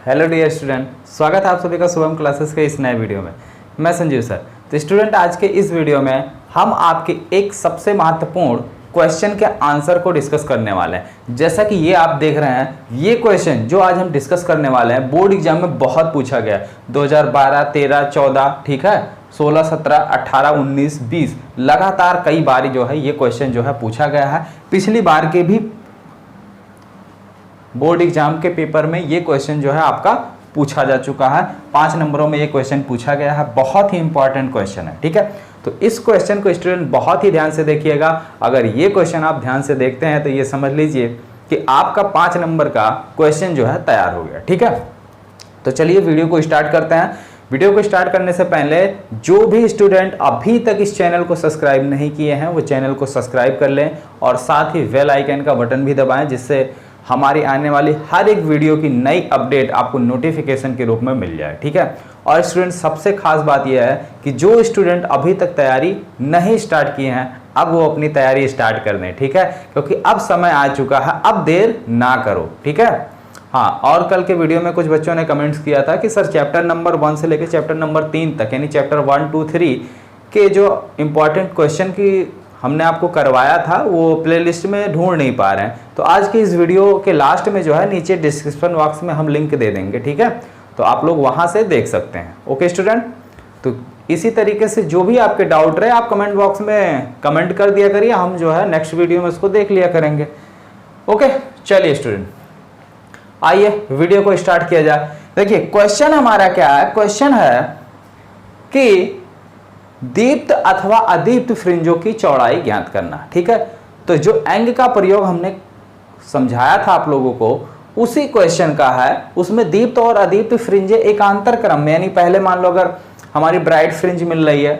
Hello dear student, स्वागत है आप सभी का शुभम क्लासेस के इस नए वीडियो में। मैं संजीव सर। तो स्टूडेंट, आज के इस वीडियो में हम आपके एक सबसे महत्वपूर्ण क्वेश्चन के आंसर को डिस्कस करने वाले हैं। जैसा कि ये आप देख रहे हैं, ये क्वेश्चन जो आज हम डिस्कस करने वाले हैं बोर्ड एग्जाम में बहुत पूछा गया है। 2012, 13, 14, ठीक है, 16, 17, 18, 19, 20 लगातार कई बार जो है ये क्वेश्चन जो है पूछा गया है। पिछली बार के भी बोर्ड एग्जाम के पेपर में ये क्वेश्चन जो है आपका पूछा जा चुका है। 5 नंबरों में ये क्वेश्चन पूछा गया है। बहुत ही इंपॉर्टेंट क्वेश्चन है, ठीक है। तो इस क्वेश्चन को स्टूडेंट बहुत ही ध्यान से देखिएगा। अगर ये क्वेश्चन आप ध्यान से देखते हैं तो ये समझ लीजिए कि आपका 5 नंबर का क्वेश्चन जो है तैयार हो गया, ठीक है। तो चलिए वीडियो को स्टार्ट करते हैं। वीडियो को स्टार्ट करने से पहले जो भी स्टूडेंट अभी तक इस चैनल को सब्सक्राइब नहीं किए हैं वो चैनल को सब्सक्राइब कर लें और साथ ही बेल आइकन का बटन भी दबाएं, जिससे हमारी आने वाली हर एक वीडियो की नई अपडेट आपको नोटिफिकेशन के रूप में मिल जाए, ठीक है। और स्टूडेंट, सबसे खास बात यह है कि जो स्टूडेंट अभी तक तैयारी नहीं स्टार्ट किए हैं अब वो अपनी तैयारी स्टार्ट कर दें, ठीक है, क्योंकि अब समय आ चुका है। अब देर ना करो, ठीक है। हाँ, और कल के वीडियो में कुछ बच्चों ने कमेंट्स किया था कि सर चैप्टर नंबर 1 से लेकर चैप्टर नंबर 3 तक, यानी चैप्टर 1, 2, 3 के जो इंपॉर्टेंट क्वेश्चन की हमने आपको करवाया था वो प्लेलिस्ट में ढूंढ नहीं पा रहे हैं। तो आज की इस वीडियो के लास्ट में जो है नीचे डिस्क्रिप्शन बॉक्स में हम लिंक दे देंगे, ठीक है। तो आप लोग वहां से देख सकते हैं। ओके स्टूडेंट, तो इसी तरीके से जो भी आपके डाउट रहे आप कमेंट बॉक्स में कमेंट कर दिया करिए, हम जो है नेक्स्ट वीडियो में उसको देख लिया करेंगे। ओके, चलिए स्टूडेंट, आइए वीडियो को स्टार्ट किया जाए। देखिए क्वेश्चन हमारा क्या है। क्वेश्चन है कि दीप्त अथवा अदीप्त फ्रिंजों की चौड़ाई ज्ञात करना, ठीक है। तो जो एंग का प्रयोग हमने समझाया था आप लोगों को उसी क्वेश्चन का है। उसमें दीप्त और अदीप्त फ्रिंजें एकांतर क्रम में, यानी पहले मान लो अगर हमारी ब्राइट फ्रिंज मिल रही है,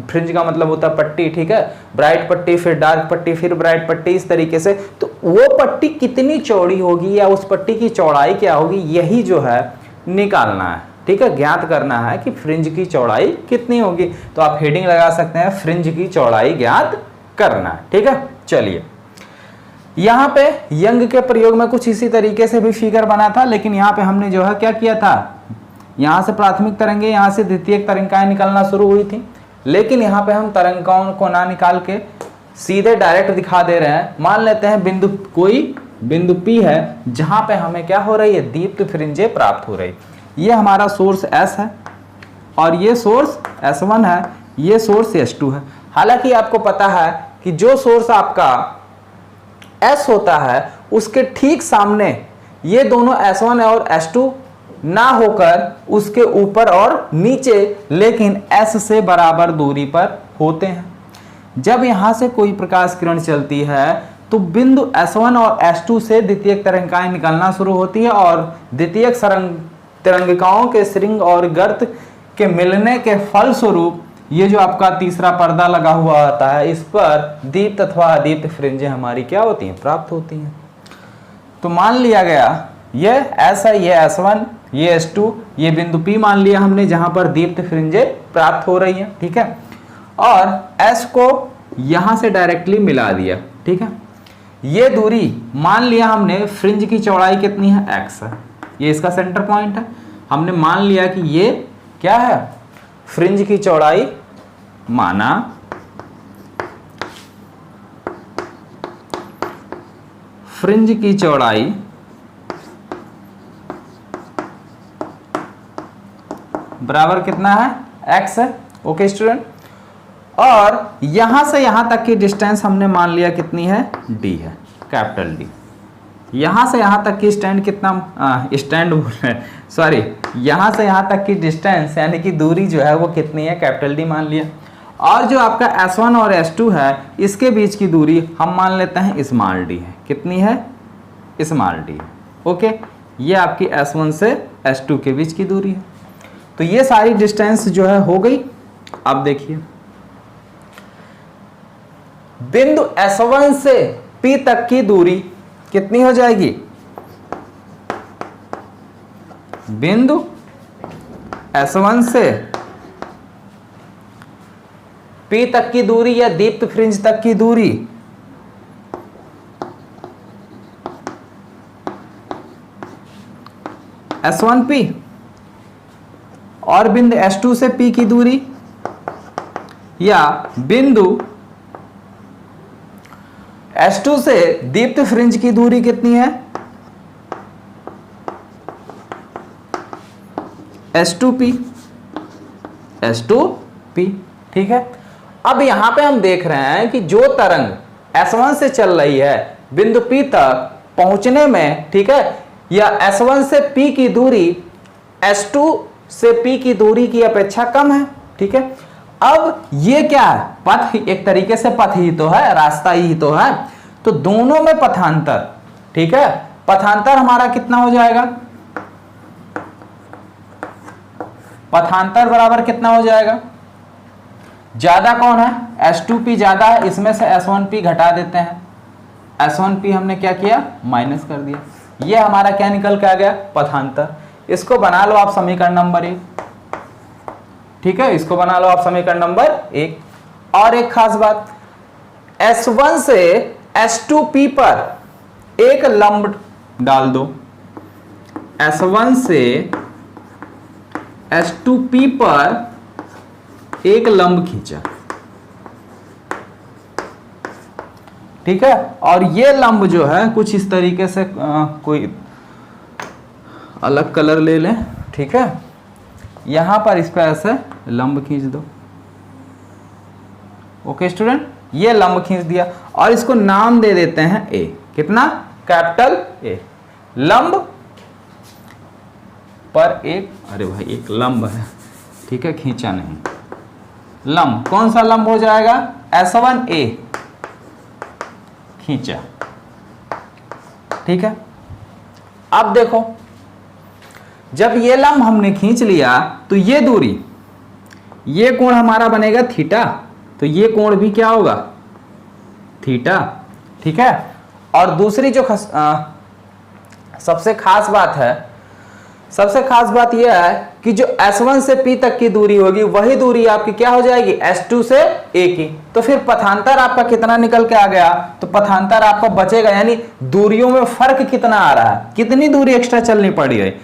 फ्रिंज का मतलब होता है पट्टी, ठीक है, ब्राइट पट्टी फिर डार्क पट्टी फिर ब्राइट पट्टी, इस तरीके से। तो वो पट्टी कितनी चौड़ी होगी या उस पट्टी की चौड़ाई क्या होगी, यही जो है निकालना है, ठीक है, ज्ञात करना है कि फ्रिंज की चौड़ाई कितनी होगी। तो आप हेडिंग लगा सकते हैं फ्रिंज की चौड़ाई ज्ञात करना है, ठीक है। चलिए, यहां पे यंग के प्रयोग में कुछ इसी तरीके से भी फिगर बना था, लेकिन यहां पे हमने जो है क्या किया था, यहां से प्राथमिक तरंगे, यहां से द्वितीयक तरंगाएं निकलना शुरू हुई थी, लेकिन यहां पे हम तरंगाओं को ना निकाल के सीधे डायरेक्ट दिखा दे रहे हैं। मान लेते हैं बिंदु, कोई बिंदु P है जहां पे हमें क्या हो रही है, दीप्त फ्रिंजें प्राप्त हो रही। ये हमारा सोर्स S है और ये सोर्स S1 है, ये सोर्स S2 है। हालांकि आपको पता है कि जो सोर्स आपका S होता है उसके ठीक सामने ये दोनों S1 और S2 ना होकर उसके ऊपर और नीचे, लेकिन S से बराबर दूरी पर होते हैं। जब यहां से कोई प्रकाश किरण चलती है तो बिंदु S1 और S2 से द्वितीयक तरंगाएं निकलना शुरू होती है और द्वितीयक तरंगिकाओं के श्रृंग और गर्त के मिलने के फलस्वरूप ये जो आपका तीसरा पर्दा लगा हुआ होता है इस पर दीप्त अथवा अदीप्त फ्रिंजें हमारी क्या होती हैं, प्राप्त होती हैं। तो मान लिया गया ये S है, ये S1, ये S2, ये बिंदु P मान लिया हमने जहां पर दीप्त फ्रिंजें प्राप्त हो रही हैं, ठीक है। और S को यहां से डायरेक्टली मिला दिया, ठीक है। ये दूरी मान लिया हमने, फ्रिंज की चौड़ाई कितनी है, X है, ये इसका सेंटर पॉइंट है। हमने मान लिया कि ये क्या है, फ्रिंज की चौड़ाई माना। फ्रिंज की चौड़ाई बराबर कितना है, X है। ओके स्टूडेंट, और यहां से यहां तक की डिस्टेंस हमने मान लिया कितनी है, D है, कैपिटल D। यहां से यहां तक की स्टैंड कितना, स्टैंड बोल रहे हैं, सॉरी, यहां से यहां तक की डिस्टेंस यानी कि दूरी जो है वो कितनी है, कैपिटल D मान लिया। और जो आपका S1 और S2 है इसके बीच की दूरी हम मान लेते हैं स्मॉल d है। कितनी है, स्मॉल d। ओके, ये आपकी S1 से S2 के बीच की दूरी है। तो ये सारी डिस्टेंस जो है हो गई। अब देखिए बिंदु S1 से P तक की दूरी कितनी हो जाएगी, बिंदु S1 से P तक की दूरी या दीप्त फ्रिंज तक की दूरी S1P और बिंदु S2 से P की दूरी, या बिंदु S2 से दीप्त फ्रिंज की दूरी कितनी है, S2P, S2P। ठीक है, अब यहां पे हम देख रहे हैं कि जो तरंग S1 से चल रही है बिंदु P तक पहुंचने में, ठीक है, या S1 से P की दूरी S2 से P की दूरी की अपेक्षा कम है। ठीक है, अब ये क्या है, पथ, एक तरीके से पथ ही तो है, रास्ता ही तो है, तो दोनों में पथांतर, ठीक है, पथांतर हमारा कितना हो जाएगा, पथांतर बराबर कितना हो जाएगा, ज्यादा कौन है, S2P ज्यादा है, इसमें से S1P घटा देते हैं, S1P हमने क्या किया, माइनस कर दिया, ये हमारा क्या निकल के आ गया, पथांतर। इसको बना लो आप समीकरण नंबर 1। ठीक है, इसको बना लो आप समीकरण नंबर 1। और एक खास बात, S1 से S2P पर एक लंब डाल दो, S1 से S2P पर एक लंब खींचा, ठीक है, और ये लंब जो है कुछ इस तरीके से कोई अलग कलर ले लें, ठीक है, यहां पर इस पे ऐसे लंब खींच दो। ओके स्टूडेंट, ये लंब खींच दिया और इसको नाम दे देते हैं ए, कितना, कैपिटल ए। लंब पर एक, अरे भाई एक लंब है, ठीक है, खींचा नहीं, लंब कौन सा लंब हो जाएगा, S1A खींचा। ठीक है, अब देखो, जब ये लंब हमने खींच लिया तो ये दूरी, ये कोण हमारा बनेगा थीटा, तो ये कोण भी क्या होगा, थीटा। ठीक है, और दूसरी जो सबसे खास बात है, सबसे खास बात यह है कि जो S1 से P तक की दूरी होगी वही दूरी आपकी क्या हो जाएगी, S2 से A की। तो फिर पथांतर आपका कितना निकल के आ गया, तो पथांतर आपका बचेगा, यानी दूरियों में फर्क कितना आ रहा है, कितनी दूरी एक्स्ट्रा चलनी पड़ रही है,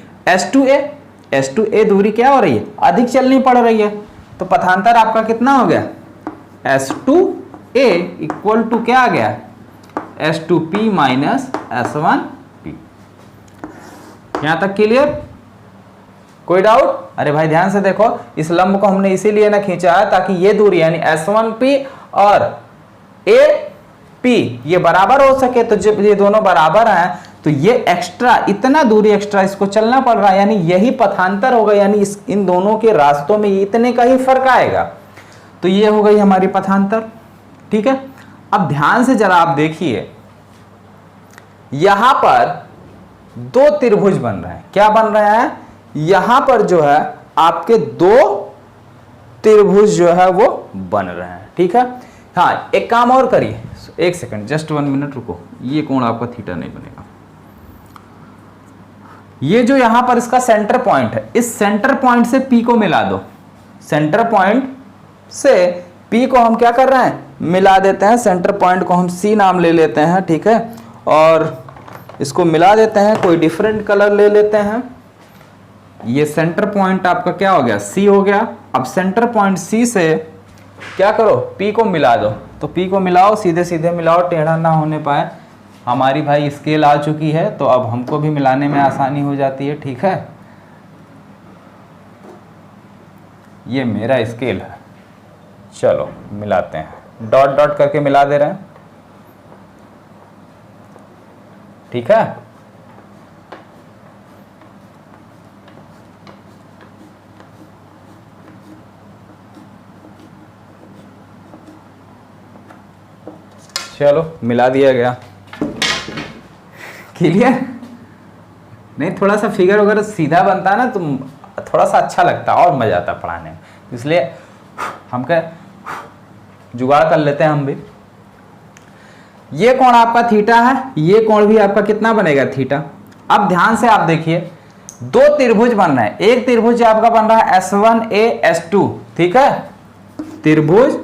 S2A दूरी क्या हो रही है, अधिक चलनी पड़ रही है, तो पथांतर आपका कितना हो गया, S2A इक्वल टू क्या आ गया, S2P माइनस S1P। यहां तक क्लियर, कोई डाउट? अरे भाई ध्यान से देखो, इस लंब को हमने इसीलिए ना खींचा है ताकि ये दूरी यानी S1P और AP ये बराबर हो सके। तो जब ये दोनों बराबर हैं तो ये एक्स्ट्रा, इतना दूरी एक्स्ट्रा इसको चलना पड़ रहा है, यानी यही पथांतर होगा, यानी इन दोनों के रास्तों में इतने का ही फर्क आएगा। तो ये हो गई हमारी पथांतर। ठीक है, अब ध्यान से जरा आप देखिए, यहां पर दो त्रिभुज बन रहे हैं। क्या बन रहे हैं, यहां पर जो है आपके दो त्रिभुज जो है वो बन रहे हैं। ठीक है, हाँ एक काम और करिए, एक सेकंड, जस्ट 1 मिनट रुको, ये कोण आपका थीटा नहीं बनेगा। ये जो यहां पर इसका सेंटर पॉइंट है, इस सेंटर पॉइंट से P को मिला दो, सेंटर पॉइंट से P को हम क्या कर रहे हैं, मिला देते हैं। सेंटर पॉइंट को हम C नाम ले लेते हैं, ठीक है, और इसको मिला देते हैं, कोई डिफरेंट कलर ले लेते हैं। ये सेंटर पॉइंट आपका क्या हो गया, C हो गया। अब सेंटर पॉइंट C से क्या करो, P को मिला दो। तो P को मिलाओ, सीधे सीधे मिलाओ, टेढ़ा ना होने पाए। हमारी भाई स्केल आ चुकी है तो अब हमको भी मिलाने में आसानी हो जाती है। ठीक है, ये मेरा स्केल है, चलो मिलाते हैं, डॉट डॉट करके मिला दे रहे हैं। ठीक है, चलो मिला दिया गया। क्लियर? नहीं, थोड़ा सा फिगर वगैरह सीधा बनता ना तो थोड़ा सा अच्छा लगता और मजा आता पढ़ाने में, इसलिए हम क्या जुगाड़ कर लेते हैं हम भी। ये कोण आपका थीटा है, ये कोण भी आपका कितना बनेगा, थीटा। अब ध्यान से आप देखिए, दो त्रिभुज बन रहे हैं। एक त्रिभुज आपका बन रहा है S1A S2, ठीक है, त्रिभुज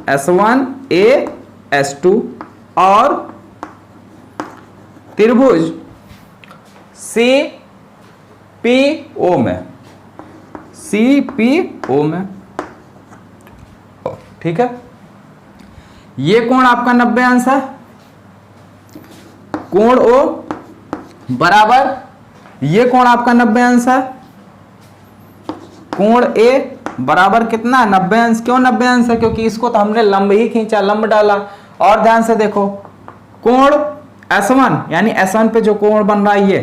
S1A S2 और त्रिभुज CPO में, CPO में, ठीक है। ये कोण आपका 90 अंश है, कोण O बराबर ये कोण आपका 90 अंश है, कोण A बराबर कितना 90 अंश। क्यों 90 अंश है? क्योंकि इसको तो हमने लंब ही खींचा, लंब डाला। और ध्यान से देखो, कोण S1 यानी S1 पे जो कोण बन रहा है ये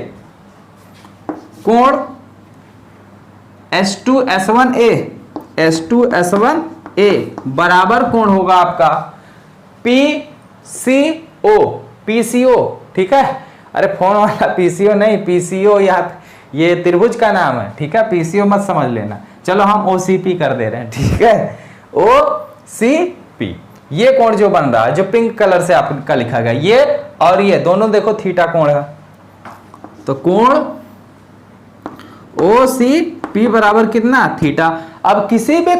कोण S2S1A, S2S1A बराबर कोण होगा आपका PCO, PCO, ठीक है। अरे फोन वाला PCO नहीं, PCO ये त्रिभुज का नाम है, ठीक है। PCO मत समझ लेना, चलो हम OCP कर दे रहे हैं, ठीक है। OCP ये कोण जो बन रहा है, जो पिंक कलर से आपका लिखा गया, ये और ये दोनों देखो थीटा कोण है, तो कोण OCP बराबर कितना थीटा। अब किसी भी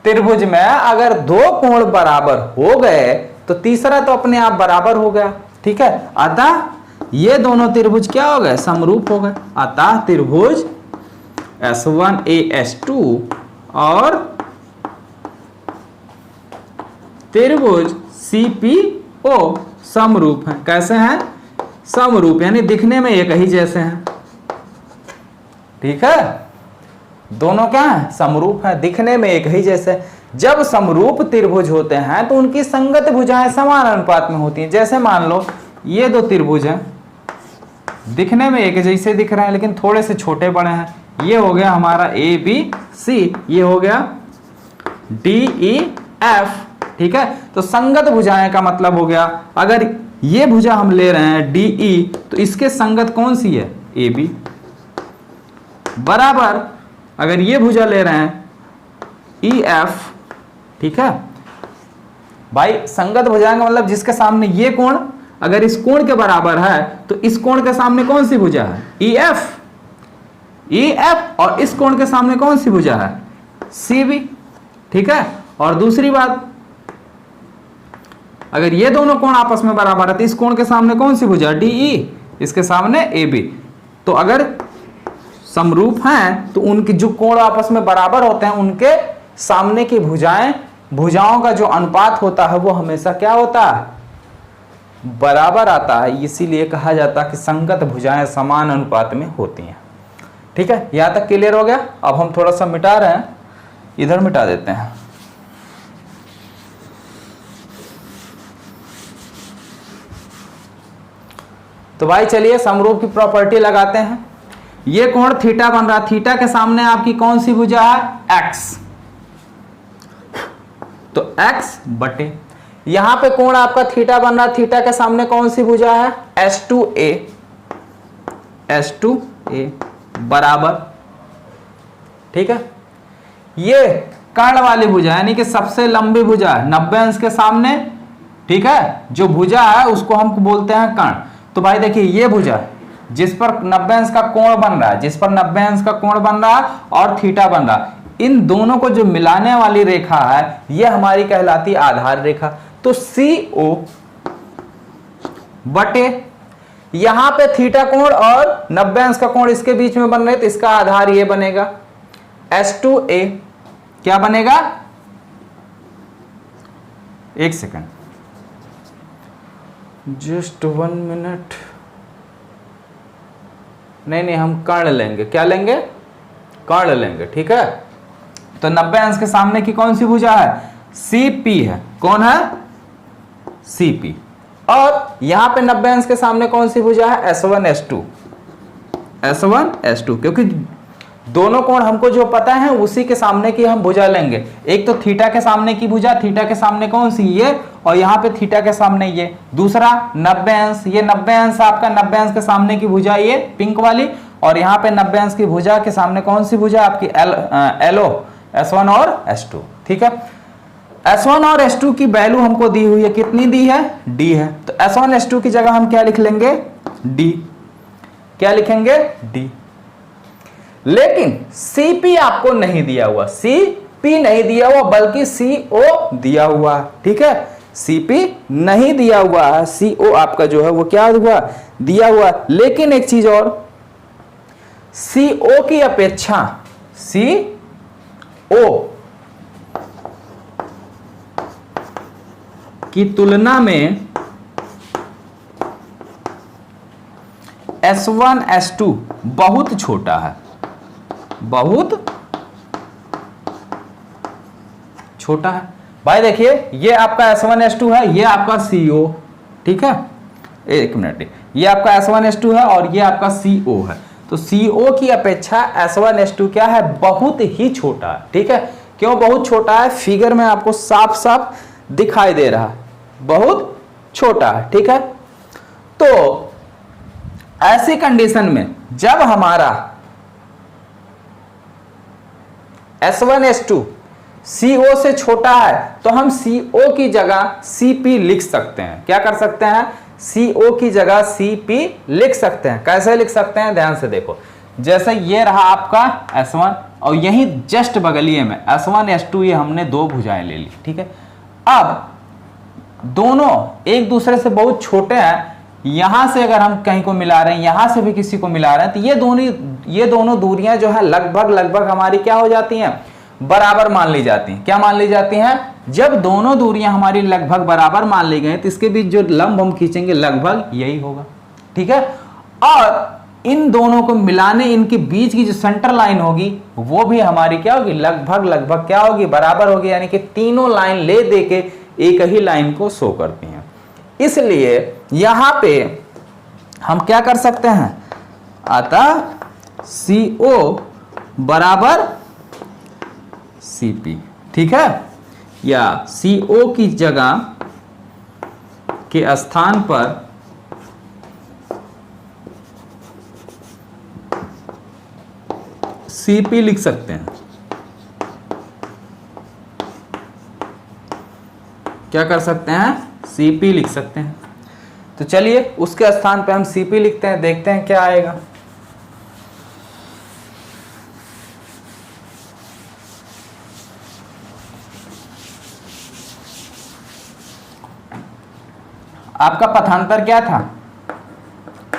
त्रिभुज में अगर दो कोण बराबर हो गए तो तीसरा तो अपने आप बराबर हो गया, ठीक है। अतः ये दोनों त्रिभुज क्या हो गए? समरूप हो गए। अतः त्रिभुज S1A S2 और त्रिभुज CPO समरूप हैं। कैसे हैं? समरूप, यानी दिखने में एक ही जैसे हैं, ठीक है। दोनों क्या है? समरूप है, दिखने में एक ही जैसे। जब समरूप त्रिभुज होते हैं तो उनकी संगत भुजाएं समान अनुपात में होती हैं। जैसे मान लो ये दो त्रिभुज हैं, दिखने में एक जैसे दिख रहे हैं लेकिन थोड़े से छोटे बड़े हैं। ये हो गया हमारा ABC, ये हो गया DEF, ठीक है। तो संगत भुजाएं का मतलब हो गया, अगर ये भुजा हम ले रहे हैं DE तो इसके संगत कौन सी है? AB बराबर अगर ये भुजा ले रहे हैं EF, ठीक है भाई। संगत भुजाएं का मतलब जिसके सामने ये कोण अगर इस कोण के बराबर है तो इस कोण के सामने कौन सी भुजा है? EF और इस कोण के सामने कौन सी भुजा है? CB, ठीक है। और दूसरी बात, अगर ये दोनों कोण आपस में बराबर है तो इस कोण के सामने कौन सी भुजा? DE, इसके सामने AB। तो अगर समरूप हैं तो उनके जो कोण आपस में बराबर होते हैं उनके सामने की भुजाओं का जो अनुपात होता है वो हमेशा क्या होता है? बराबर आता है। इसीलिए कहा जाता है कि संगत भुजाएं समान अनुपात में होती हैं, ठीक है। यहां तक क्लियर हो गया। अब हम थोड़ा सा मिटा रहे हैं, इधर मिटा देते हैं। तो भाई चलिए समरूप की प्रॉपर्टी लगाते हैं। ये कोण थीटा बन रहा, थीटा के सामने आपकी कौन सी भुजा है? X, तो X बटे यहां पे कोण आपका थीटा बन रहा, थीटा के सामने कौन सी भुजा है? S2A, S2A बराबर, ठीक है। ये कर्ण वाली भुजा यानी कि सबसे लंबी भुजा 90 अंश के सामने, ठीक है। जो भुजा है उसको हम बोलते हैं कर्ण। तो भाई देखिए ये भुजा जिस पर 90 अंश का कोण बन रहा है, जिस पर 90 अंश का कोण बन रहा है और थीटा बन रहा है, इन दोनों को जो मिलाने वाली रेखा है ये हमारी कहलाती आधार रेखा। तो CO बटे यहां पे थीटा कोण और 90 अंश का कोण इसके बीच में बन रहे, तो इसका आधार ये बनेगा S2A। क्या बनेगा? एक सेकंड, जस्ट 1 मिनट। नहीं, हम कर्ण लेंगे। क्या लेंगे? कर्ण लेंगे, ठीक है। तो 90 अंश के सामने की कौन सी भुजा है? CP है। कौन है? CP। और यहां पे 90 अंश के सामने कौन सी भुजा है? S1 S2, S1 S2। क्योंकि दोनों कोण हमको जो पता है उसी के सामने की हम भुजा लेंगे। एक तो थीटा के सामने की भुजा, थीटा के सामने कौन सी? ये, और यहाँ पे थीटा के सामने ये। दूसरा 90 अंश, ये 90 अंश आपका 90 अंश के सामने की भुजा ये पिंक वाली, और यहाँ पे 90 अंश की भुजा के सामने कौन सी भुजा? आपकी LO, S1 और S2, ठीक है। S1 और S2 की वैल्यू हमको दी हुई है, कितनी दी है? D है। तो S1 S2 की जगह हम क्या लिख लेंगे? D। क्या लिखेंगे? D। लेकिन CP आपको नहीं दिया हुआ, CP नहीं दिया हुआ बल्कि CO दिया हुआ, ठीक है। Cp नहीं दिया हुआ है, CO आपका जो है वो क्या हुआ, दिया हुआ। लेकिन एक चीज और, CO की अपेक्षा CO की तुलना में S1S2 बहुत छोटा है, बहुत छोटा है। भाई देखिए ये आपका S1S2 है, ये आपका CO, ठीक है, एक मिनट, ये आपका S1S2 है और ये आपका CO है। तो CO की अपेक्षा S1S2 क्या है, बहुत ही छोटा है। ठीक है, क्यों बहुत छोटा है, फिगर में आपको साफ साफ दिखाई दे रहा है, बहुत छोटा है। ठीक है, तो ऐसी कंडीशन में जब हमारा S1S2 CO से छोटा है तो हम CO की जगह Cp लिख सकते हैं। क्या कर सकते हैं, CO की जगह Cp लिख सकते हैं। कैसे लिख सकते हैं, ध्यान से देखो। जैसे ये रहा आपका S1 और यही जस्ट बगलिए में S1S2, ये हमने दो भुजाएं ले ली। ठीक है, अब दोनों एक दूसरे से बहुत छोटे हैं। यहां से अगर हम कहीं को मिला रहे हैं, यहां से भी किसी को मिला रहे हैं, तो ये दोनों दूरियां जो है लगभग हमारी क्या हो जाती हैं, बराबर मान ली जाती हैं। क्या मान ली जाती हैं, जब दोनों दूरियां हमारी लगभग बराबर मान ली गई तो इसके बीच जो लंब हम खींचेंगे लगभग यही होगा। ठीक है, और इन दोनों को मिलाने, इनके बीच की जो सेंटर लाइन होगी वो भी हमारी क्या होगी, लगभग क्या होगी, बराबर होगी। यानी कि तीनों लाइन ले दे के एक ही लाइन को शो करती हैं। इसलिए यहां पे हम क्या कर सकते हैं, अतः CO बराबर Cp। ठीक है, या CO की जगह के स्थान पर Cp लिख सकते हैं। क्या कर सकते हैं, Cp लिख सकते हैं। तो चलिए उसके स्थान पे हम Cp लिखते हैं, देखते हैं क्या आएगा। आपका पथांतर क्या था,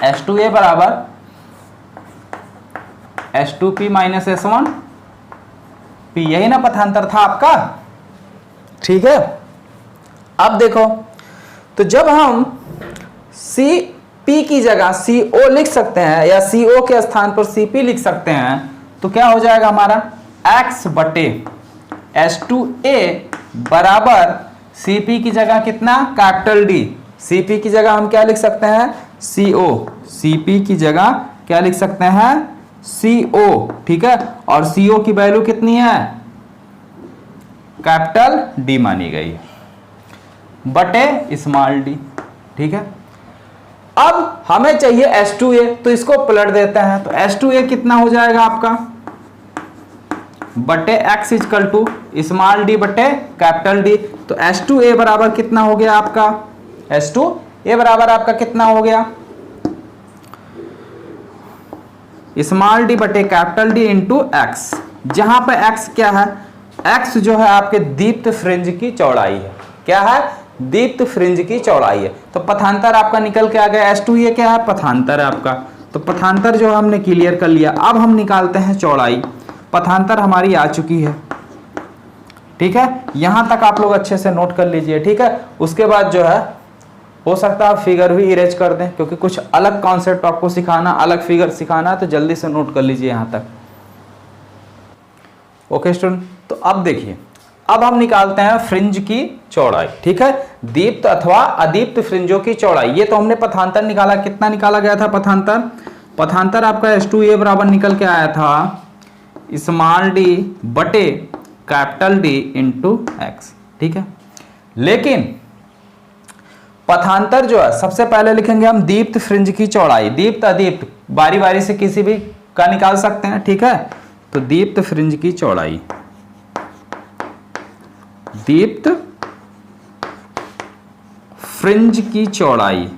H2A बराबर H2P माइनस S1P, यही ना पथांतर था आपका। ठीक है, अब देखो, तो जब हम Cp की जगह CO लिख सकते हैं या CO के स्थान पर Cp लिख सकते हैं, तो क्या हो जाएगा हमारा, x बटे H2A बराबर Cp की जगह कितना, कैपिटल D। Cp की जगह हम क्या लिख सकते हैं, CO। Cp की जगह क्या लिख सकते हैं, CO। ठीक है, और CO की वैल्यू कितनी है, कैपिटल D मानी गई बटे स्मॉल d। ठीक है, अब हमें चाहिए H2A, तो इसको पलट देते हैं। तो H2A कितना हो जाएगा आपका, बटे x is equal to small d बटे कैपिटल D। तो H2A बराबर कितना हो गया आपका, H2A बराबर आपका कितना हो गया, स्मॉल d बटे कैपिटल D इंटू x। जहां पे x क्या है, x जो है आपके दीप्त फ्रिंज की चौड़ाई है। क्या है, दीप्त फ्रिंज की चौड़ाई है। तो पथांतर आपका निकल के आ गया, H2A क्या है, पथांतर है आपका। तो पथांतर जो हमने क्लियर कर लिया। अब हम निकालते हैं चौड़ाई। पथांतर हमारी आ चुकी है। ठीक है, यहां तक आप लोग अच्छे से नोट कर लीजिए। ठीक है, उसके बाद जो है हो सकता है आप फिगर भी इरेज कर दें, क्योंकि कुछ अलग कॉन्सेप्ट आपको सिखाना, अलग फिगर सिखाना है, तो जल्दी से नोट कर लीजिए यहां तक। ओके स्टूडेंट, तो अब देखिए, अब हम निकालते हैं फ्रिंज की चौड़ाई। ठीक है, दीप्त अथवा अदीप्त फ्रिंजों की चौड़ाई। ये तो हमने पथांतर निकाला, कितना निकाला गया था पथांतर आपका H2A बराबर निकल के आया था स्मॉल d बटे कैपिटल D इंटू x। ठीक है, लेकिन पथांतर जो है सबसे पहले लिखेंगे हम दीप्त फ्रिंज की चौड़ाई। दीप्त अदीप्त बारी बारी से किसी भी का निकाल सकते हैं। ठीक है, तो दीप्त फ्रिंज की चौड़ाई, दीप्त फ्रिंज की चौड़ाई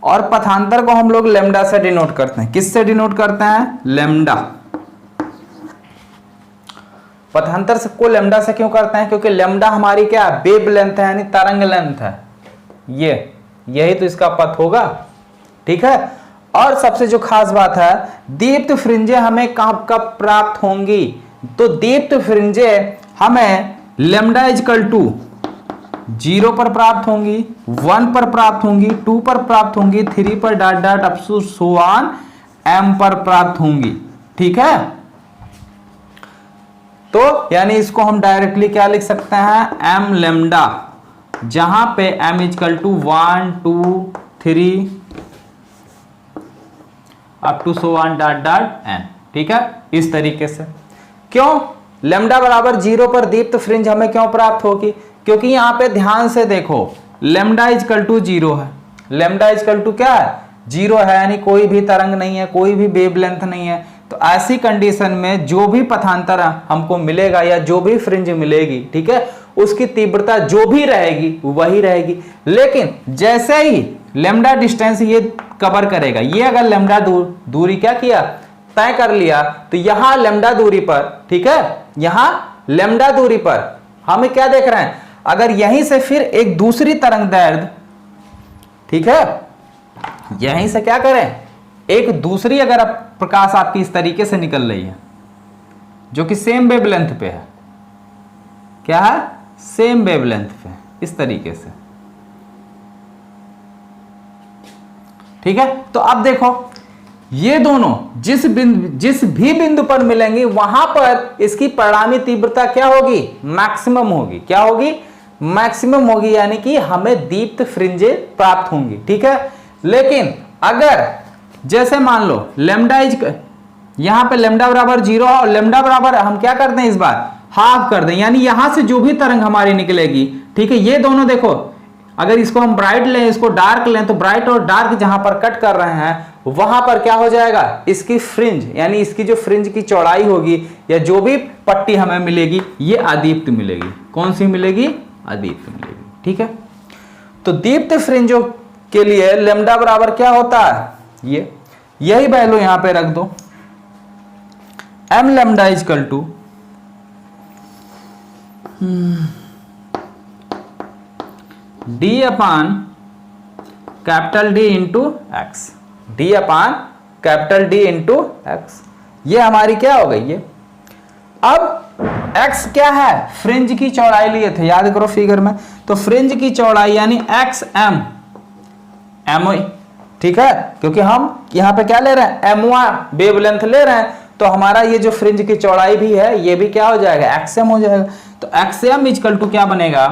और पथांतर को हम लोग लेमडा से डिनोट करते हैं। किससे डिनोट करते हैं, लेमडा। पथांतर से को लेमडा से क्यों करते हैं? क्योंकि लेमडा हमारी क्या है? वेव लेंथ है, यानी तरंग लेंथ है। यही तो इसका पथ होगा, ठीक है। और सबसे जो खास बात है, दीप्त फ्रिंजें हमें कब प्राप्त होंगी? तो दीप्त फ्रिंजें हमें लेमडा इजकल टू 0 पर प्राप्त होंगी, 1 पर प्राप्त होंगी, 2 पर प्राप्त होंगी, 3 पर dot dot up to so on m पर प्राप्त होंगी, ठीक है। तो यानी इसको हम डायरेक्टली क्या लिख सकते हैं? m लेमडा, जहां पे m is equal to 1 2 3 up to so on dot dot n, ठीक है। इस तरीके से क्यों लेमडा बराबर 0 पर दीप्त फ्रिंज हमें क्यों प्राप्त होगी? क्योंकि यहां पे ध्यान से देखो, लेमडा इजकल टू 0 है। लेमडा इजकल टू क्या है? 0 है, यानी कोई भी तरंग नहीं है, कोई भी वेवलेंथ नहीं है। तो ऐसी कंडीशन में जो भी पथांतर हमको मिलेगा या जो भी फ्रिंज मिलेगी, ठीक है, उसकी तीव्रता जो भी रहेगी वही रहेगी। लेकिन जैसे ही लेमडा डिस्टेंस ये कवर करेगा, ये अगर लेमडा दूरी क्या किया? तय कर लिया, तो यहां लेमडा दूरी पर, ठीक है, यहां लेमडा दूरी पर हमें क्या देख रहे हैं? अगर यहीं से फिर एक दूसरी तरंग दैर्ध्य, ठीक है, यहीं से क्या करें? एक दूसरी अगर प्रकाश आपकी इस तरीके से निकल रही है, जो कि सेम वेवलेंथ पे है, क्या है? सेम वेवलेंथ पे, इस तरीके से, ठीक है। तो अब देखो, ये दोनों जिस भी बिंदु पर मिलेंगी, वहां पर इसकी परिणामी तीव्रता क्या होगी? मैक्सिमम होगी। क्या होगी? मैक्सिमम होगी, यानी कि हमें दीप्त फ्रिंजें प्राप्त होंगी, ठीक है। लेकिन अगर जैसे मान लो लेमडा यहां पे लेमडा बराबर 0 है, और लेमडा बराबर हम क्या करते हैं? इस बार हाफ कर दें, यानी यहां से जो भी तरंग हमारी निकलेगी, ठीक है, ये दोनों देखो, अगर इसको हम ब्राइट लें, इसको डार्क लें, तो ब्राइट और डार्क जहां पर कट कर रहे हैं, वहां पर क्या हो जाएगा? इसकी फ्रिंज, यानी इसकी जो फ्रिंज की चौड़ाई होगी या जो भी पट्टी हमें मिलेगी, ये अदीप्त मिलेगी। कौन सी मिलेगी? अदीप्त मिलेगी, ठीक है। तो दीप्त फ्रिंजों के लिए लेमडा बराबर क्या होता है? यही वैल्यू यहां पे रख दो, m lambda is equal to d upon capital D into x, D upon capital D into x. ये हमारी क्या हो गई? ये अब x क्या है? फ्रिंज की चौड़ाई लिए थे, याद करो फिगर में। तो फ्रिंज की चौड़ाई यानी xm, ठीक है, क्योंकि हम यहां पे क्या ले रहे हैं? m वेवलेंथ ले रहे हैं, तो हमारा ये जो फ्रिंज की चौड़ाई भी है, ये भी क्या हो जाएगा? xm हो जाएगा। तो xm इजकल टू क्या बनेगा?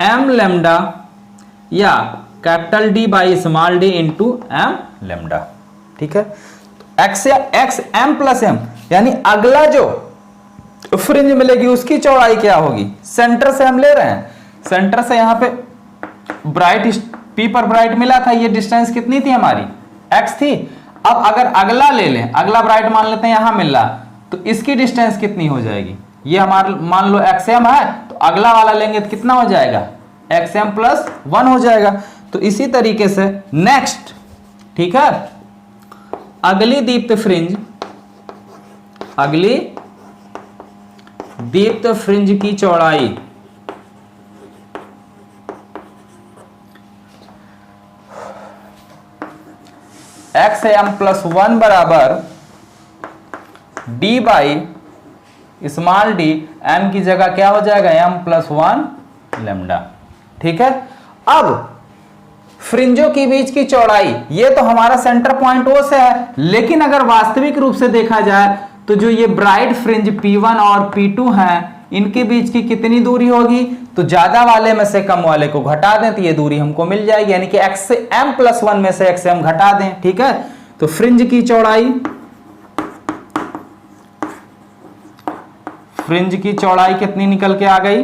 m लेमडा या capital D by small d into m lambda, ठीक है। एक्स एम प्लस एम, यानी अगला जो फ्रिंज मिलेगी उसकी चौड़ाई क्या होगी? सेंटर से हम ले रहे हैं, सेंटर से यहां पे ब्राइट पी पर ब्राइट मिला था, ये डिस्टेंस कितनी थी हमारी? x थी। अब अगर अगला ले लें, अगला ब्राइट मान लेते हैं यहां मिल रहा, तो इसकी डिस्टेंस कितनी हो जाएगी? ये हमारा मान लो xm है, तो अगला वाला लेंगे तो कितना हो जाएगा? xm प्लस 1 हो जाएगा। तो इसी तरीके से नेक्स्ट, ठीक है, अगली दीप्त फ्रिंज की चौड़ाई xm प्लस 1 बराबर d by small d, m की जगह क्या हो जाएगा? m प्लस 1 लेमडा, ठीक है। अब फ्रिंजों के बीच की चौड़ाई, ये तो हमारा सेंटर पॉइंट O से है, लेकिन अगर वास्तविक रूप से देखा जाए तो जो ये ब्राइट फ्रिंज P1 और P2 हैं, इनके बीच की कितनी दूरी होगी? तो ज्यादा वाले में से कम वाले को घटा दें तो ये दूरी हमको मिल जाएगी, यानी कि xm प्लस 1 में से xm घटा दें, ठीक है। तो फ्रिंज की चौड़ाई कितनी निकल के आ गई?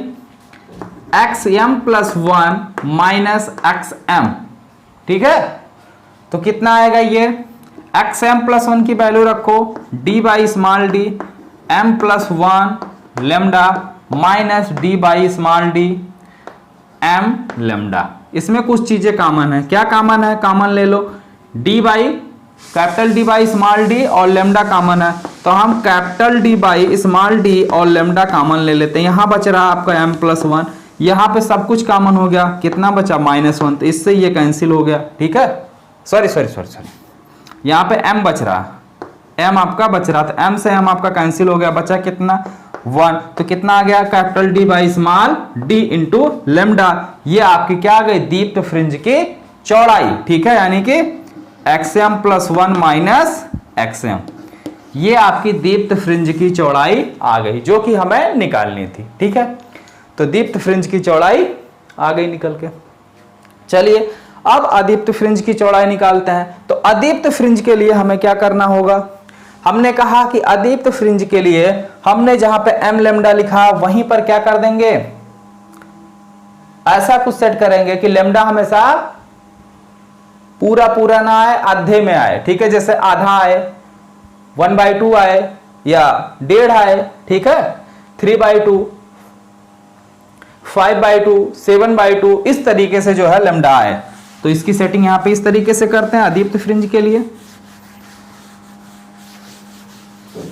xm प्लस 1 माइनस xm, ठीक है। तो कितना आएगा ये? xm प्लस 1 की वैल्यू रखो, d by small d, m plus 1 lambda minus d by small d, m lambda. इसमें कुछ चीजें कॉमन है। क्या कॉमन है? कॉमन ले लो, d by capital D by small d और लेमडा कॉमन है। तो हम capital D by small D और लेमडा कॉमन ले लेते हैं। यहाँ बच रहा आपका m+1, यहाँ पे सब कुछ कॉमन हो गया, कितना बचा -1, तो इससे ये कैंसिल हो गया, ठीक है। सॉरी यहाँ पे m बच रहा, m आपका बच रहा, तो m से m आपका कैंसिल हो गया, बचा कितना 1, तो कितना आ गया capital D by small D into lambda. ये आपकी क्या आ गई दीप्त फ्रिंज की चौड़ाई, ठीक है, यानी कि xm+1 माइनस xm, ये आपकी दीप्त फ्रिंज की चौड़ाई आ गई जो कि हमें निकालनी थी, ठीक है। तो दीप्त फ्रिंज की चौड़ाई आ गई निकल के। चलिए अब अदीप्त फ्रिंज की चौड़ाई निकालते हैं। तो अदीप्त फ्रिंज के लिए हमें क्या करना होगा, हमने कहा कि अदीप्त फ्रिंज के लिए हमने जहां पे m लेमडा लिखा वहीं पर क्या कर देंगे, ऐसा कुछ सेट करेंगे कि लेमडा हमेशा पूरा ना आए, आधे में आए, ठीक है। जैसे आधा आए, 1/2 आए या 1.5 आए, ठीक है, 3/2, 5/2, 7/2, इस तरीके से जो है लेमडा आए। तो इसकी सेटिंग यहां पे इस तरीके से करते हैं अदीप्त फ्रिंज के लिए।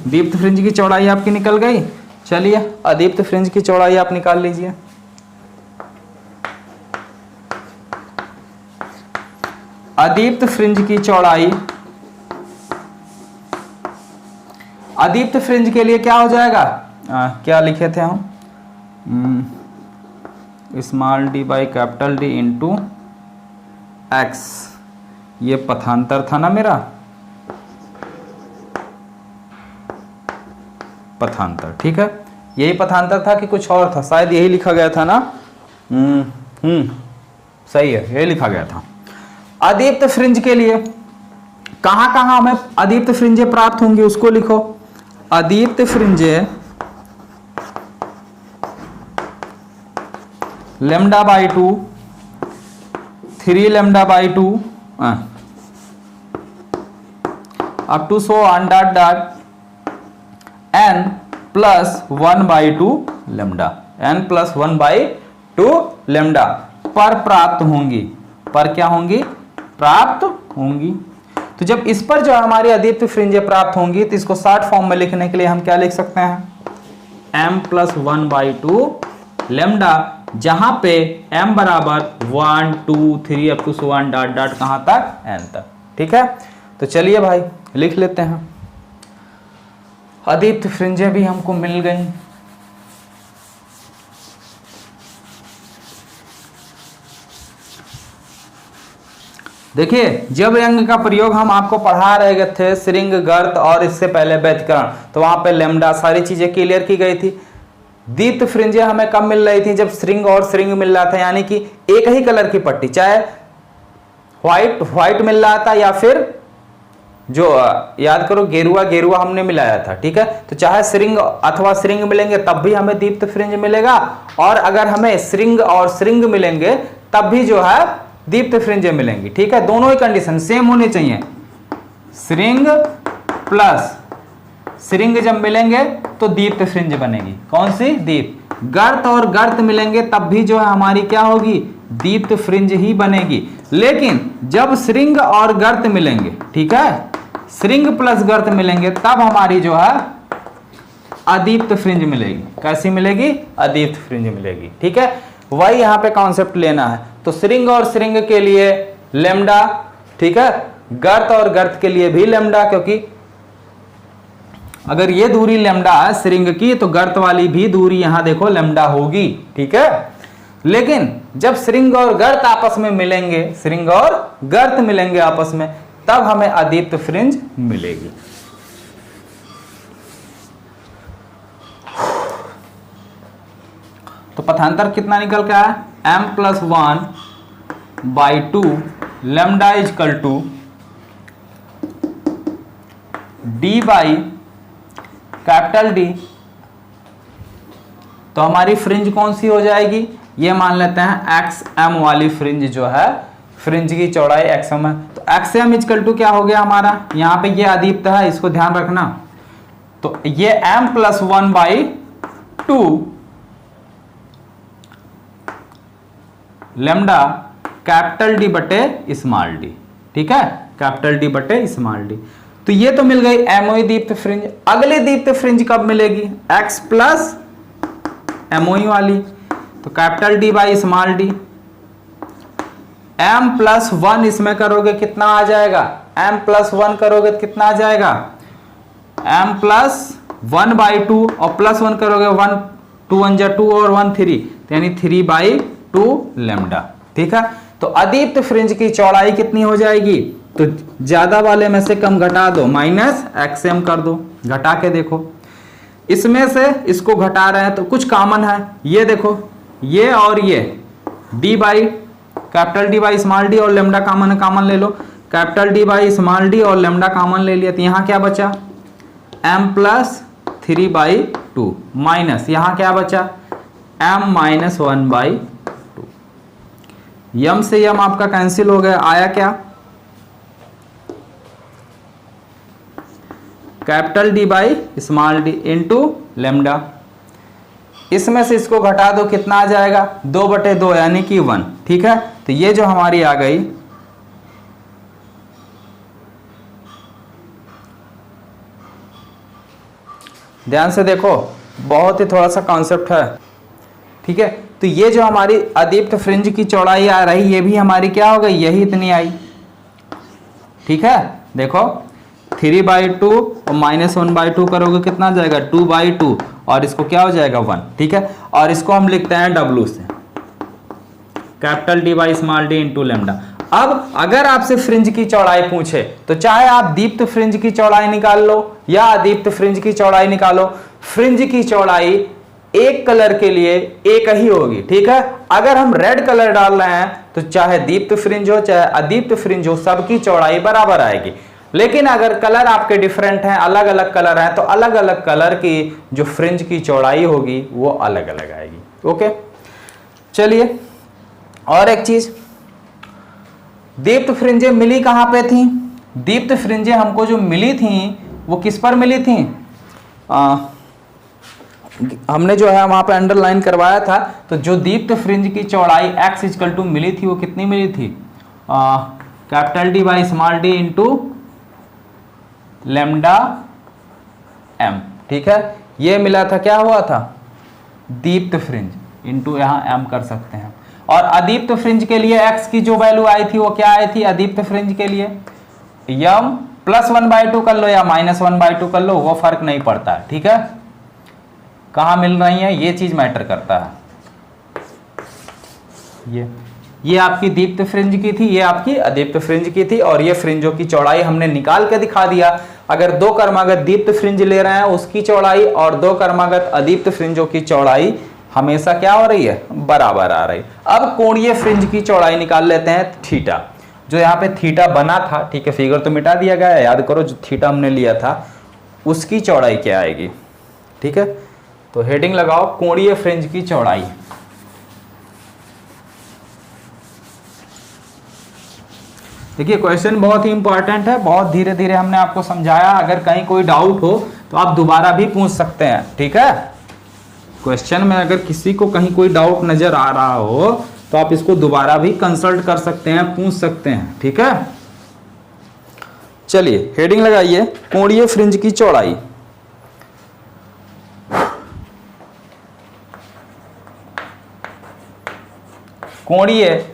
दीप्त फ्रिंज की चौड़ाई आपकी निकल गई। चलिए अदीप्त फ्रिंज की चौड़ाई आप निकाल लीजिए। अदीप्त फ्रिंज की चौड़ाई, अदीप्त फ्रिंज के लिए क्या हो जाएगा, क्या लिखे थे हम, small D by capital D into x, ये पथांतर था ना मेरा, पथांतर, ठीक है, यही पथांतर था कि कुछ और था, शायद यही लिखा गया था ना, सही है, यही लिखा गया था। अदीप्त फ्रिंज के लिए कहां कहां हमें अदीप्त फ्रिंजें प्राप्त होंगी उसको लिखो। अदीप्त फ्रिंजें λ/2, 3 λ/2 up to so on n+1/2 λ, n+1/2 λ पर प्राप्त होंगी, पर क्या होंगी, प्राप्त होंगी। तो जब इस पर जो हमारी अदीप्त फ्रिंजें प्राप्त होंगी तो इसको शॉर्ट फॉर्म में लिखने के लिए हम क्या लिख सकते हैं, m+1/2 लेमडा, जहां पे m बराबर 1 2 3 अप टू सो ऑन कहां तक, n तक, ठीक है। तो चलिए भाई लिख लेते हैं। अदीप्त फ्रिंजें भी हमको मिल गई। देखिए जब रंग का प्रयोग हम आपको पढ़ा रहे थे, श्रृंग, गर्त और इससे पहले व्यतिकरण, तो वहां पे लेमडा सारी चीजें क्लियर की गई थी। दीप्त फ्रिंजें हमें कब मिल रही थी, जब श्रृंग और श्रृंग मिल रहा था, यानी कि एक ही कलर की पट्टी, चाहे व्हाइट मिल रहा था या फिर जो याद करो गेरुआ हमने मिलाया था, ठीक है। तो चाहे श्रृंग अथवा श्रृंग मिलेंगे तब भी हमें दीप्त फ्रिंज मिलेगा, और अगर हमें श्रृंग और श्रृंग मिलेंगे तब भी जो है दीप्त फ्रिंजें मिलेंगी, ठीक है। दोनों ही कंडीशन सेम होनी चाहिए। श्रृंग प्लस श्रृंग जब मिलेंगे तो दीप्त फ्रिंज बनेगी, कौन सी, दीप्त। गर्त और गर्त मिलेंगे तब भी जो है हमारी क्या होगी, दीप्त फ्रिंज ही बनेगी। लेकिन जब श्रृंग और गर्त मिलेंगे, ठीक है, श्रृंग प्लस गर्त मिलेंगे तब हमारी जो है अदीप्त फ्रिंज मिलेगी। कैसी मिलेगी, अदीप्त फ्रिंज मिलेगी, ठीक है। वही यहां पे कॉन्सेप्ट लेना है। तो श्रृंग और श्रृंग के लिए लेमडा, ठीक है, गर्त और गर्त के लिए भी लेमडा, क्योंकि अगर ये दूरी लेमडा है श्रृंग की तो गर्त वाली भी दूरी यहां देखो लेमडा होगी, ठीक है। लेकिन जब श्रृंग और गर्त आपस में मिलेंगे, श्रृंग और गर्त मिलेंगे आपस में, तब हमें अदीप्त फ्रिंज मिलेगी। तो पथांतर कितना निकल के आया, m+1/2 lambda is equal to d by capital D. तो हमारी फ्रिंज कौन सी हो जाएगी, ये मान लेते हैं xm वाली फ्रिंज जो है, फ्रिंज की चौड़ाई xm है। तो xm इजकल टू क्या हो गया हमारा, यहां पे ये अदीप्त है, इसको ध्यान रखना। तो ये m+1/2 लेमडा कैपिटल डी बटे स्मॉल डी, ठीक है, कैपिटल डी बटे स्मॉल डी। तो ये तो मिल गई एमओई दीप्त फ्रिंज। अगली दीप्त फ्रिंज कब मिलेगी? x प्लस एमओई वाली, तो capital D by small D. m plus 1 इसमें करोगे कितना आ जाएगा? m प्लस 1 करोगे तो कितना आ जाएगा? m प्लस 1 बाई 2 और प्लस 1 करोगे 1 2 1 जा 2 और 1 3, यानी 3 बाई 2 लेमडा। ठीक है, तो अदीप्त फ्रिंज की चौड़ाई कितनी हो जाएगी? तो ज्यादा वाले में से कम घटा दो, माइनस XM कर दो, घटा के देखो। इसमें से इसको घटा रहे हैं तो कुछ कॉमन है, ये देखो ये और ये d by capital D by small D और लेमडा कॉमन है, कॉमन ले लो। Capital D by small D और लेमडा कॉमन ले लिया, तो यहाँ क्या बचा? m प्लस 3 बाई 2 माइनस यहाँ क्या बचा? m minus 1 by 2। यम से यम आपका कैंसिल हो गया, आया क्या? Capital D by small D into lambda. इसमें से इसको घटा दो, कितना आ जाएगा? 2/2 यानी कि 1। ठीक है, तो ये जो हमारी आ गई ध्यान से देखो, बहुत ही थोड़ा सा कॉन्सेप्ट है। ठीक है, तो ये जो हमारी अदीप्त फ्रिंज की चौड़ाई आ रही, ये भी हमारी क्या हो गई? यही इतनी आई। ठीक है, देखो 3 बाई 2 और माइनस 1 बाई 2 करोगे कितना आ जाएगा? 2 बाई 2 और इसको क्या हो जाएगा? 1। ठीक है, और इसको हम लिखते हैं W से, capital D by small D into lambda. अब अगर आपसे फ्रिंज की चौड़ाई पूछे तो चाहे आप दीप्त फ्रिंज की चौड़ाई निकाल लो या अदीप्त फ्रिंज की चौड़ाई निकालो, फ्रिंज की चौड़ाई एक कलर के लिए एक ही होगी। ठीक है, अगर हम रेड कलर डाल रहे हैं तो चाहे दीप्त फ्रिंज हो चाहे अदीप्त फ्रिंज हो, सबकी चौड़ाई बराबर आएगी। लेकिन अगर कलर आपके डिफरेंट हैं, अलग अलग कलर हैं, तो अलग अलग कलर की जो फ्रिंज की चौड़ाई होगी वो अलग अलग आएगी। ओके, चलिए और एक चीज, दीप्त फ्रिंजें मिली कहां पे थी? दीप्त फ्रिंजें हमको जो मिली थी वो किस पर मिली थी? हमने जो है वहां पे अंडरलाइन करवाया था। तो जो दीप्त फ्रिंज की चौड़ाई x इक्वल टू मिली थी वो कितनी मिली थी? Capital D by small D into lambda m। ठीक है, ये मिला था, क्या हुआ था? दीप्त फ्रिंज इंटू यहाँ m कर सकते हैं। और अदीप्त फ्रिंज के लिए x की जो वैल्यू आई थी वो क्या आई थी? अदीप्त फ्रिंज के लिए यम प्लस 1 बाई 2 कर लो या माइनस 1 बाई 2 कर लो, वो फर्क नहीं पड़ता। ठीक है, कहाँ मिल रही है ये चीज मैटर करता है। ये आपकी दीप्त फ्रिंज की थी, ये आपकी अदीप्त फ्रिंज की थी, और ये फ्रिंजों की चौड़ाई हमने निकाल के दिखा दिया। अगर दो क्रमागत दीप्त फ्रिंज ले रहे हैं उसकी चौड़ाई और दो क्रमागत अदीप्त फ्रिंजों की चौड़ाई हमेशा क्या हो रही है? बराबर आ रही। अब कोणीय फ्रिंज की चौड़ाई निकाल लेते हैं, थीटा। जो यहाँ पे थीटा बना था, ठीक है, फिगर तो मिटा दिया गया है, याद करो जो थीटा हमने लिया था उसकी चौड़ाई क्या आएगी। ठीक है, तो हेडिंग लगाओ कोणीय फ्रिंज की चौड़ाई। देखिए क्वेश्चन बहुत ही इंपॉर्टेंट है, बहुत धीरे धीरे हमने आपको समझाया। अगर कहीं कोई डाउट हो तो आप दोबारा भी पूछ सकते हैं। ठीक है, क्वेश्चन में अगर किसी को कहीं कोई डाउट नजर आ रहा हो तो आप इसको दोबारा भी कंसल्ट कर सकते हैं, पूछ सकते हैं। ठीक है, चलिए हेडिंग लगाइए कोणीय फ्रिंज की चौड़ाई। कोणीय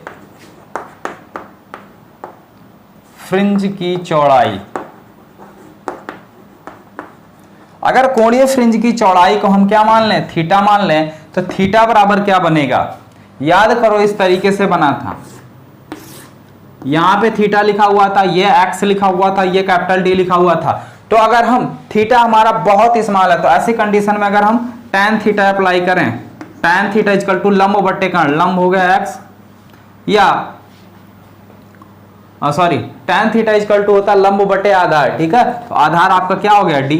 फ्रिंज की चौड़ाई। अगर कोणीय फ्रिंज की चौड़ाई को हम क्या मान लें? थीटा मान लें, तो थीटा बराबर क्या बनेगा? याद करो इस तरीके से बना था, यहां पे थीटा लिखा हुआ था, ये एक्स लिखा हुआ था, ये कैपिटल डी लिखा हुआ था। तो अगर हम थीटा हमारा बहुत स्मॉल है तो ऐसी कंडीशन में अगर हम tan थीटा अप्लाई करें, tan थीटा इक्वल टू लंब बट्टे कर्ण, लंब हो गया एक्स, या sorry tan theta equal to होता लंब बटे आधार। ठीक है, तो आधार आपका क्या हो गया? डी।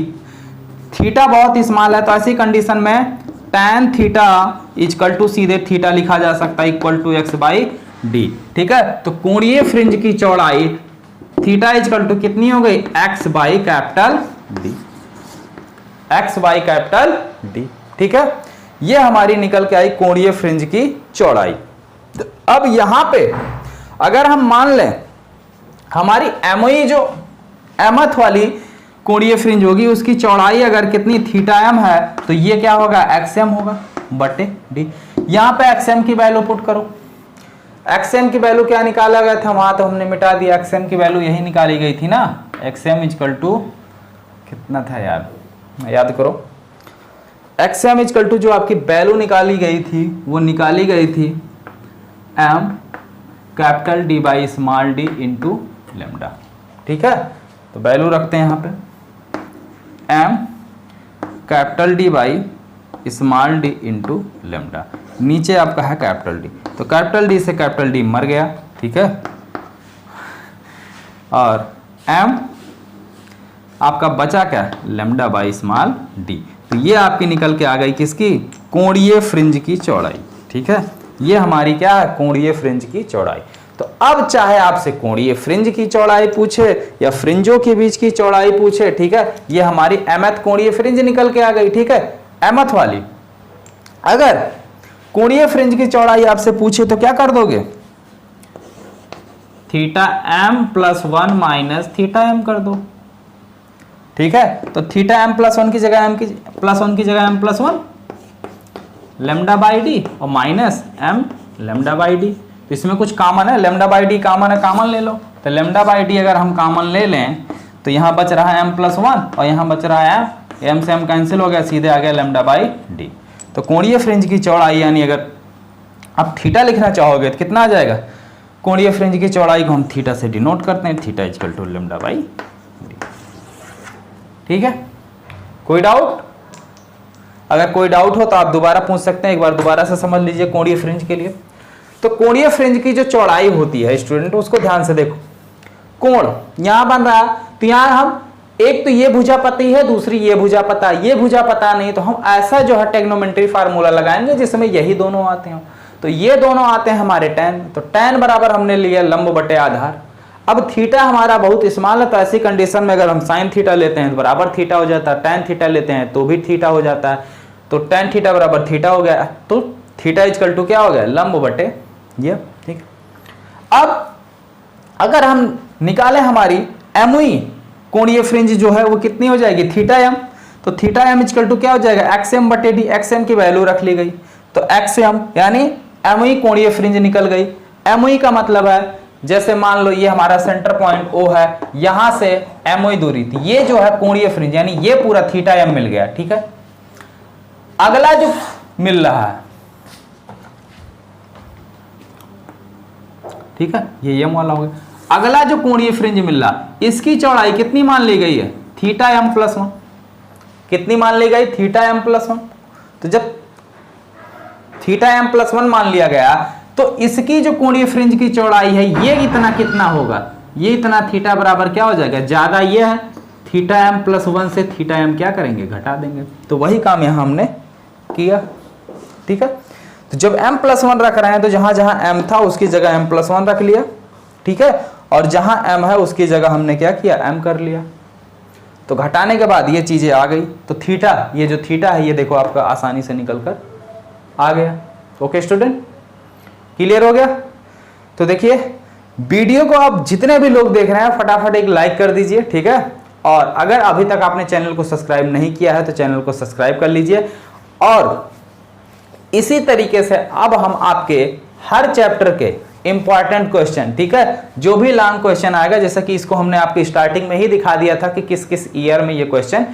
थीटा बहुत स्मॉल है तो ऐसी कंडीशन में tan थीटा इक्वल टू सीधे थीटा लिखा जा सकता है equal to x by D. ठीक है, तो कोणीय फ्रिंज की चौड़ाई थीटा इक्वल टू कितनी हो गई? X by capital D, x by capital D. ठीक है, ये हमारी निकल के आई कोणीय फ्रिंज की चौड़ाई। तो अब यहां पे अगर हम मान लें हमारी एमओई जो एमथ वाली कोणीय फ्रिंज होगी, उसकी चौड़ाई अगर कितनी थीटा एम है तो ये क्या होगा एक्सएम होगा बटे डी। यहाँ पे एक्सएम की वैल्यू पुट करो। एक्सएम की वैल्यू क्या निकाला गया था, वहां तो हमने मिटा दिया, एक्सएम की वैल्यू यही निकाली गई थी ना, एक्सएम इजकल टू कितना था यार, याद करो। एक्सएम इजकल टू जो आपकी वैल्यू निकाली गई थी वो निकाली गई थी M capital D by small D into lambda. ठीक है, तो वैल्यू रखते हैं यहाँ पे M capital D by small D into lambda, नीचे आपका है कैपिटल डी, तो कैपिटल डी से कैपिटल डी मर गया। ठीक है, और एम आपका बचा क्या, लेमडा बाई स्मॉल डी। तो ये आपकी निकल के आ गई किसकी, कोणीय फ्रिंज की चौड़ाई। ठीक है, ये हमारी क्या है, कोणीय फ्रिंज की चौड़ाई। तो अब चाहे आपसे कोणीय फ्रिंज की चौड़ाई पूछे या फ्रिंजों के बीच की चौड़ाई पूछे, ठीक है, ये हमारी एमएथ कोणीय फ्रिंज निकल के आ गई। ठीक है, एमएथ वाली। अगर कोणीय फ्रिंज की चौड़ाई आपसे पूछे तो क्या कर दोगे, theta M plus 1 minus theta M कर दो। ठीक है, तो थीटा एम प्लस 1 की जगह एम की प्लस 1 की जगह M plus 1 lambda by D और minus M lambda by D. तो इसमें कुछ कॉमन है, लेमडा बाई डी कॉमन है, कॉमन ले लो। तो लेमडा बाई डी अगर हम कॉमन ले लें तो यहाँ बच रहा है एम प्लस 1 और यहाँ बच रहा है एम से एम कैंसिल हो गया, सीधे आ गया लेमडा बाई डी। तो कोणीय फ्रिंज की चौड़ाई यानी अगर आप थीटा लिखना चाहोगे तो कितना आ जाएगा, कोणीय फ्रिंज की चौड़ाई को हम थीटा से डिनोट करते हैं, theta equal to lambda by D. ठीक है, कोई डाउट? अगर कोई डाउट हो तो आप दोबारा पूछ सकते हैं, एक बार दोबारा से समझ लीजिए कोणीय फ्रिंज के लिए। तो कोणीय फ्रिंज की जो चौड़ाई होती है स्टूडेंट, उसको ध्यान से देखो। कोण यहां बन रहा, तो यहां हम एक तो ये भुजा पता है, दूसरी ये भुजा पता, ये भुजा पता नहीं, तो हम ऐसा जो है टेग्नोमेट्री फार्मूला लगाएंगे जिसमें यही दोनों आते हैं। तो ये दोनों आते हैं हमारे tan, तो tan बराबर हमने लिया लंब बटे आधार। अब थीटा हमारा बहुत स्मॉल है, तो ऐसी कंडीशन में अगर हम साइन थीटा लेते हैं तो बराबर थीटा हो जाता है, tan थीटा लेते हैं तो भी थीटा हो जाता है, तो tan थीटा बराबर थीटा हो गया, तो थीटा इक्वल टू क्या हो गया, लंब बटे ये। ठीक, अब अगर हम निकाले हमारी एमई कोणीय फ्रिंज जो है वो कितनी हो जाएगी, थीटा एम, तो थीटा एम इक्वल टू क्या हो जाएगा, एक्सएम बटे डी। एक्सएम की वैल्यू रख ली गई, तो एक्सएम यानी एमई कोणीय फ्रिंज निकल गई। एमई का मतलब है जैसे मान लो ये हमारा सेंटर पॉइंट ओ है, यहां से एमई दूरी थी, ये जो है कोणीय फ्रिंज यानी ये पूरा थीटा एम मिल गया। ठीक है, अगला जो मिल रहा है, ठीक है, ये एम वाला हो गया। अगला जो कोणीय फ्रिंज मिल रहा, इसकी चौड़ाई कितनी मान ली गई है, थीटा एम प्लस 1। कितनी मान ली गई, थीटा एम प्लस 1। तो जब थीटा एम प्लस 1 मान लिया गया तो इसकी जो कोणीय फ्रिंज की चौड़ाई है ये इतना कितना होगा, ये इतना थीटा बराबर क्या हो जाएगा, ज्यादा ये है, थीटा एम प्लस 1 से थीटा एम क्या करेंगे, घटा देंगे। तो वही काम यहां हमने किया। ठीक है, तो जब m प्लस 1 रख रहे हैं तो जहां जहां m था उसकी जगह m प्लस 1 रख लिया। ठीक है, और जहां m है उसकी जगह हमने क्या किया, m कर लिया। तो घटाने के बाद ये चीजें आ गई, तो थीटा, ये जो थीटा है ये देखो आपका आसानी से निकल कर आ गया। ओके स्टूडेंट, क्लियर हो गया? तो देखिए वीडियो को आप जितने भी लोग देख रहे हैं फटाफट एक लाइक कर दीजिए। ठीक है, और अगर अभी तक आपने चैनल को सब्सक्राइब नहीं किया है तो चैनल को सब्सक्राइब कर लीजिए। और इसी तरीके से अब हम आपके हर चैप्टर के इंपॉर्टेंट क्वेश्चन, ठीक है, जो भी लॉन्ग क्वेश्चन आएगा, जैसा कि इसको हमने आपकी स्टार्टिंग में ही दिखा दिया था कि किस किस ईयर में ये क्वेश्चन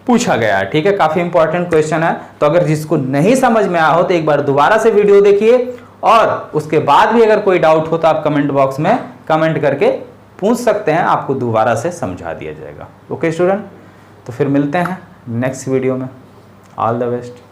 पूछा गया है। ठीक है, काफी इंपॉर्टेंट क्वेश्चन है। तो अगर जिसको नहीं समझ में आया हो तो एक बार दोबारा से वीडियो देखिए, और उसके बाद भी अगर कोई डाउट हो तो आप कमेंट बॉक्स में कमेंट करके पूछ सकते हैं, आपको दोबारा से समझा दिया जाएगा। ओके स्टूडेंट, तो फिर मिलते हैं नेक्स्ट वीडियो में। All the best.